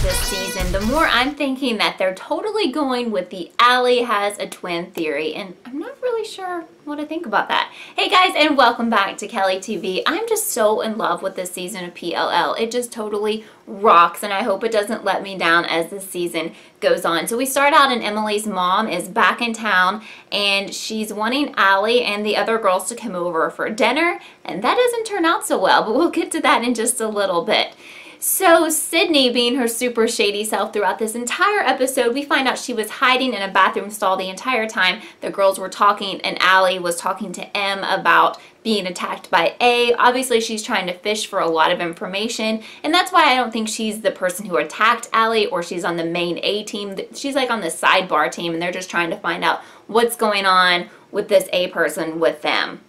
this season, the more I'm thinking that they're totally going with the Allie has a twin theory, and I'm not really sure what to think about that. Hey guys, and welcome back to Kellie TV. I'm just so in love with this season of PLL. It just totally rocks, and I hope it doesn't let me down as the season goes on. So we start out and Emily's mom is back in town, and she's wanting Allie and the other girls to come over for dinner, and that doesn't turn out so well, but we'll get to that in just a little bit. So Sydney, being her super shady self throughout this entire episode, we find out she was hiding in a bathroom stall the entire time the girls were talking, and Allie was talking to Em about being attacked by A. Obviously, she's trying to fish for a lot of information, and that's why I don't think she's the person who attacked Allie or she's on the main A team. She's like on the sidebar team, and they're just trying to find out what's going on with this A person with them.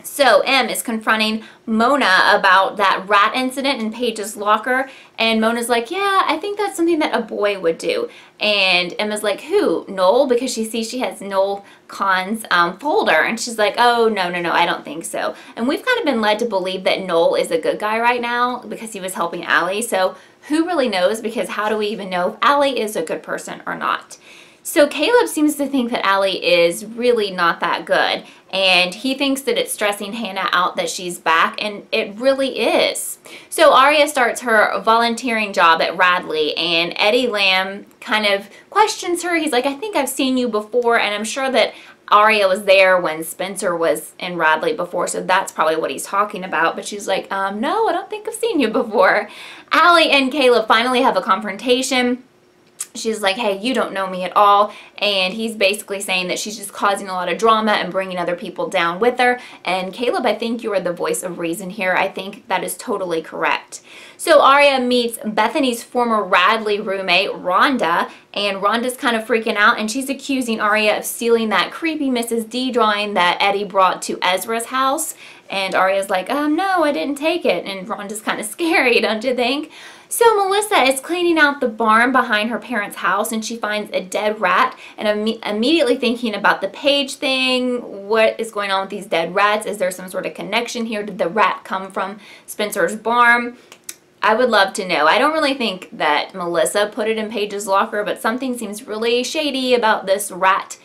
So Em is confronting Mona about that rat incident in Paige's locker, and Mona's like, yeah, I think that's something that a boy would do. And Emma's like, who? Noel? Because she sees she has Noel Kahn's folder, and she's like, oh, no, I don't think so. And we've kind of been led to believe that Noel is a good guy right now because he was helping Allie, so who really knows, because how do we even know if Allie is a good person or not? So Caleb seems to think that Allie is really not that good, and he thinks that it's stressing Hannah out that she's back, and it really is. So Aria starts her volunteering job at Radley, and Eddie Lamb kind of questions her. He's like, I think I've seen you before, and I'm sure that Aria was there when Spencer was in Radley before, so that's probably what he's talking about. But she's like, no, I don't think I've seen you before. Allie and Caleb finally have a confrontation. She's like, hey, you don't know me at all, and he's basically saying that she's just causing a lot of drama and bringing other people down with her. And Caleb, I think you are the voice of reason here. I think that is totally correct. So Aria meets Bethany's former Radley roommate, Rhonda, and Rhonda's kind of freaking out, and she's accusing Aria of stealing that creepy Mrs. D drawing that Eddie brought to Ezra's house. And Aria's like, no, I didn't take it. And Rhonda's kind of scary, don't you think? So Melissa is cleaning out the barn behind her parents' house, and she finds a dead rat, and immediately thinking about the Paige thing. What is going on with these dead rats? Is there some sort of connection here? Did the rat come from Spencer's barn? I would love to know. I don't really think that Melissa put it in Paige's locker, but something seems really shady about this rat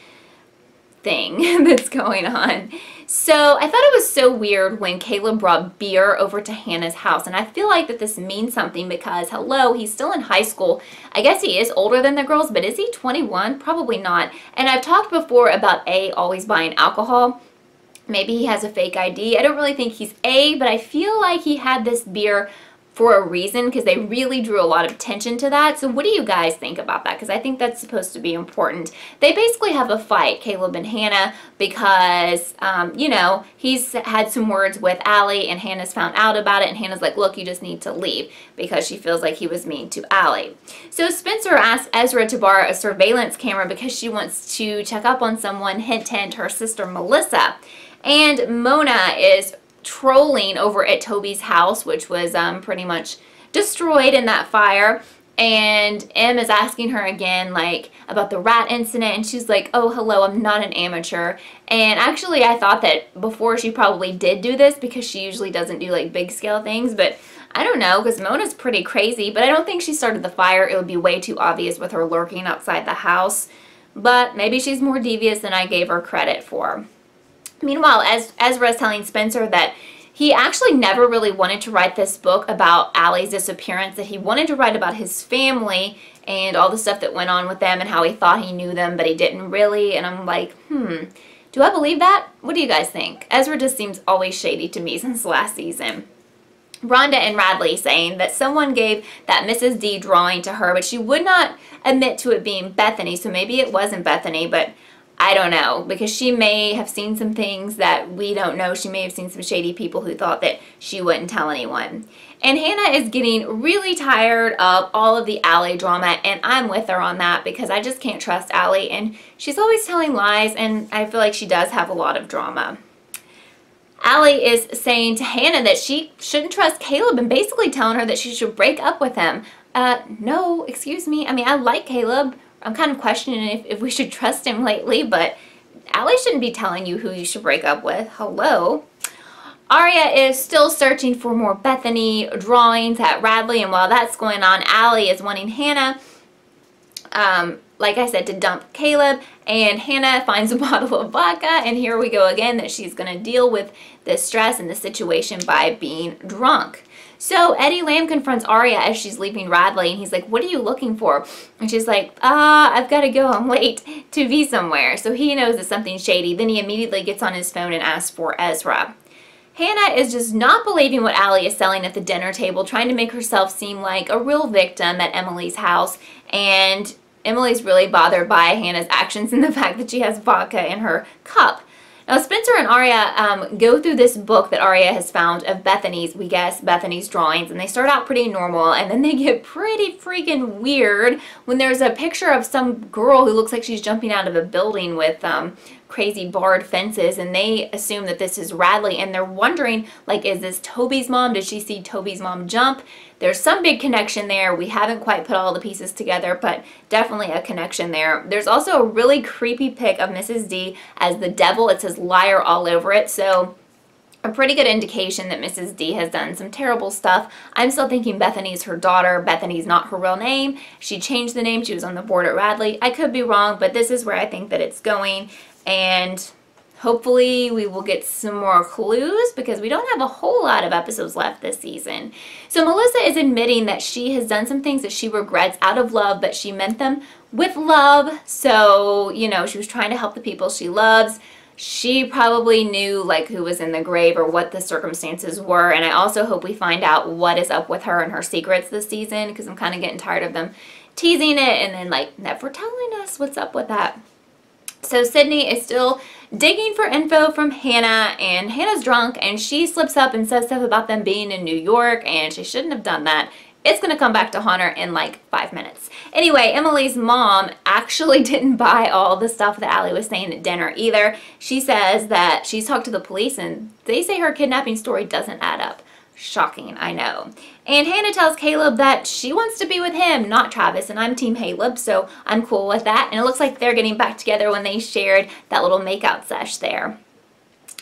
thing that's going on. So I thought it was so weird when Caleb brought beer over to Hannah's house, and I feel like that this means something because, hello, he's still in high school. I guess he is older than the girls, but is he 21? Probably not. And I've talked before about A always buying alcohol. Maybe he has a fake ID. I don't really think he's A, but I feel like he had this beer for a reason because they really drew a lot of attention to that. So what do you guys think about that? Because I think that's supposed to be important. They basically have a fight, Caleb and Hannah, because, you know, he's had some words with Allie, and Hannah's found out about it, and Hannah's like, look, you just need to leave, because she feels like he was mean to Allie. So Spencer asks Ezra to borrow a surveillance camera because she wants to check up on someone, hint, hint, her sister Melissa. And Mona is trolling over at Toby's house, which was pretty much destroyed in that fire, and Em is asking her again like about the rat incident, and she's like, oh, hello, I'm not an amateur. And actually I thought that before she probably did do this because she usually doesn't do like big scale things, but I don't know, because Mona's pretty crazy, but I don't think she started the fire. It would be way too obvious with her lurking outside the house, but maybe she's more devious than I gave her credit for. Meanwhile, Ezra is telling Spencer that he actually never really wanted to write this book about Allie's disappearance, that he wanted to write about his family and all the stuff that went on with them and how he thought he knew them, but he didn't really. And I'm like, do I believe that? What do you guys think? Ezra just seems always shady to me since last season. Rhonda and Radley saying that someone gave that Mrs. D drawing to her, but she would not admit to it being Bethany, so maybe it wasn't Bethany, but I don't know, because she may have seen some things that we don't know. She may have seen some shady people who thought that she wouldn't tell anyone. And Hannah is getting really tired of all of the Allie drama, and I'm with her on that because I just can't trust Allie, and she's always telling lies, and I feel like she does have a lot of drama. Allie is saying to Hannah that she shouldn't trust Caleb and basically telling her that she should break up with him. No, excuse me. I mean, I like Caleb. I'm kind of questioning if we should trust him lately, but Allie shouldn't be telling you who you should break up with. Hello. Aria is still searching for more Bethany drawings at Radley, and while that's going on, Allie is wanting Hannah, like I said, to dump Caleb, and Hannah finds a bottle of vodka, and here we go again, that she's going to deal with the stress and the situation by being drunk. So Eddie Lamb confronts Aria as she's leaving Radley, and he's like, what are you looking for? And she's like, I've got to go, I'm late to be somewhere. So he knows it's something shady. Then he immediately gets on his phone and asks for Ezra. Hannah is just not believing what Allie is selling at the dinner table, trying to make herself seem like a real victim at Emily's house, and Emily's really bothered by Hannah's actions and the fact that she has vodka in her cup. Now, Spencer and Aria go through this book that Aria has found of Bethany's, we guess, Bethany's drawings, and they start out pretty normal, and then they get pretty freaking weird when there's a picture of some girl who looks like she's jumping out of a building with crazy barred fences, and they assume that this is Radley, and they're wondering, like, is this Toby's mom? Did she see Toby's mom jump? There's some big connection there. We haven't quite put all the pieces together, but definitely a connection there. There's also a really creepy pic of Mrs. D as the devil. It says liar all over it, so a pretty good indication that Mrs. D has done some terrible stuff. I'm still thinking Bethany's her daughter. Bethany's not her real name. She changed the name. She was on the board at Radley. I could be wrong, but this is where I think that it's going, and hopefully we will get some more clues because we don't have a whole lot of episodes left this season. So Melissa is admitting that she has done some things that she regrets out of love, but she meant them with love. So, you know, she was trying to help the people she loves. She probably knew, like, who was in the grave or what the circumstances were. And I also hope we find out what is up with her and her secrets this season, because I'm kind of getting tired of them teasing it and then, like, never telling us what's up with that. So Sydney is still digging for info from Hannah, and Hannah's drunk, and she slips up and says stuff about them being in New York, and she shouldn't have done that. It's going to come back to haunt her in like 5 minutes. Anyway, Emily's mom actually didn't buy all the stuff that Allie was saying at dinner either. She says that she's talked to the police, and they say her kidnapping story doesn't add up. Shocking, I know. And Hannah tells Caleb that she wants to be with him, not Travis, and I'm Team Caleb, so I'm cool with that. And it looks like they're getting back together when they shared that little makeout sesh there.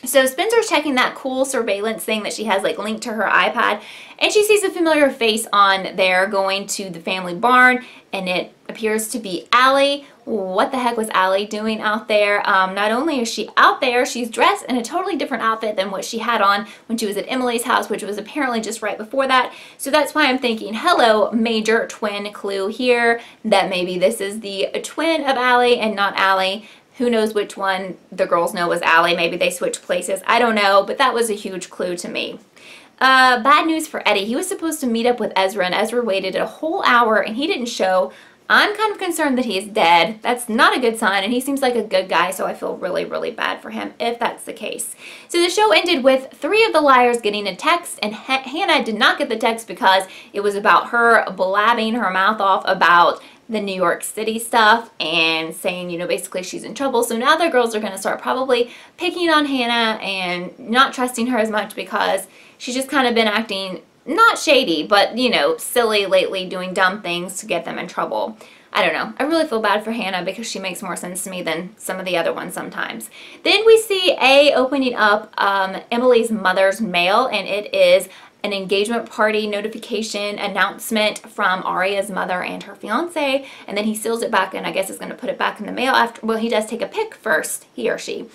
So Spencer's checking that cool surveillance thing that she has, like, linked to her iPad, and she sees a familiar face on there going to the family barn, and it appears to be Allie. What the heck was Allie doing out there? Not only is she out there, she's dressed in a totally different outfit than what she had on when she was at Emily's house, which was apparently just right before that. So that's why I'm thinking, hello, major twin clue here, that maybe this is the twin of Allie and not Allie. Who knows which one the girls know was Allie. Maybe they switched places. I don't know, but that was a huge clue to me. Bad news for Eddie. He was supposed to meet up with Ezra, and Ezra waited a whole hour, and he didn't show. I'm kind of concerned that he is dead. That's not a good sign, and he seems like a good guy, so I feel really, really bad for him if that's the case. So the show ended with 3 of the liars getting a text, and Hannah did not get the text because it was about her blabbing her mouth off about the New York City stuff and saying, you know, basically she's in trouble. So now the girls are going to start probably picking on Hannah and not trusting her as much because she's just kind of been acting not shady, but, you know, silly lately, doing dumb things to get them in trouble. I don't know. I really feel bad for Hannah because she makes more sense to me than some of the other ones sometimes. Then we see A opening up Emily's mother's mail, and it is an engagement party notification announcement from Aria's mother and her fiance, and then he seals it back, and I guess is going to put it back in the mail after. Well, he does take a pic first, he or she.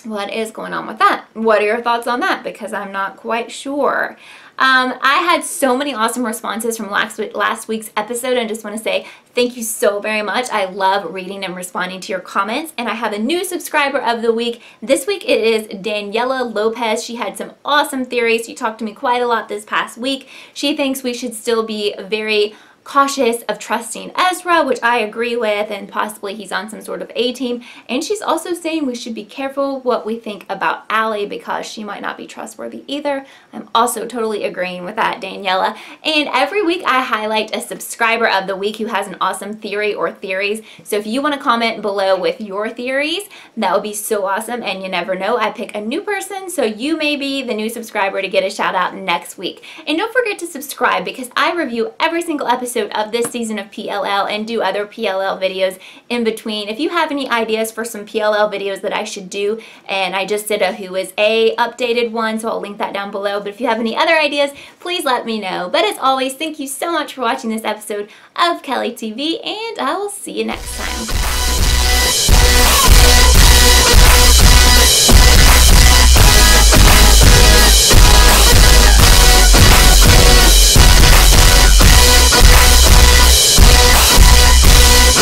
What is going on with that? What are your thoughts on that? Because I'm not quite sure. I had so many awesome responses from last week's episode, and I just want to say thank you so very much. I love reading and responding to your comments, and I have a new subscriber of the week. This week it is Daniela Lopez. She had some awesome theories. She talked to me quite a lot this past week. She thinks we should still be very cautious of trusting Ezra, which I agree with, and possibly he's on some sort of A-team. And she's also saying we should be careful what we think about Allie because she might not be trustworthy either. I'm also totally agreeing with that, Daniela. And every week I highlight a subscriber of the week who has an awesome theory or theories. So if you want to comment below with your theories, that would be so awesome. And you never know, I pick a new person, so you may be the new subscriber to get a shout out next week. And don't forget to subscribe because I review every single episode episode of this season of PLL and do other PLL videos in between. If you have any ideas for some PLL videos that I should do, and I just did a Who Is A updated one, so I'll link that down below. But if you have any other ideas, please let me know. But as always, thank you so much for watching this episode of Kellie TV, and I will see you next time.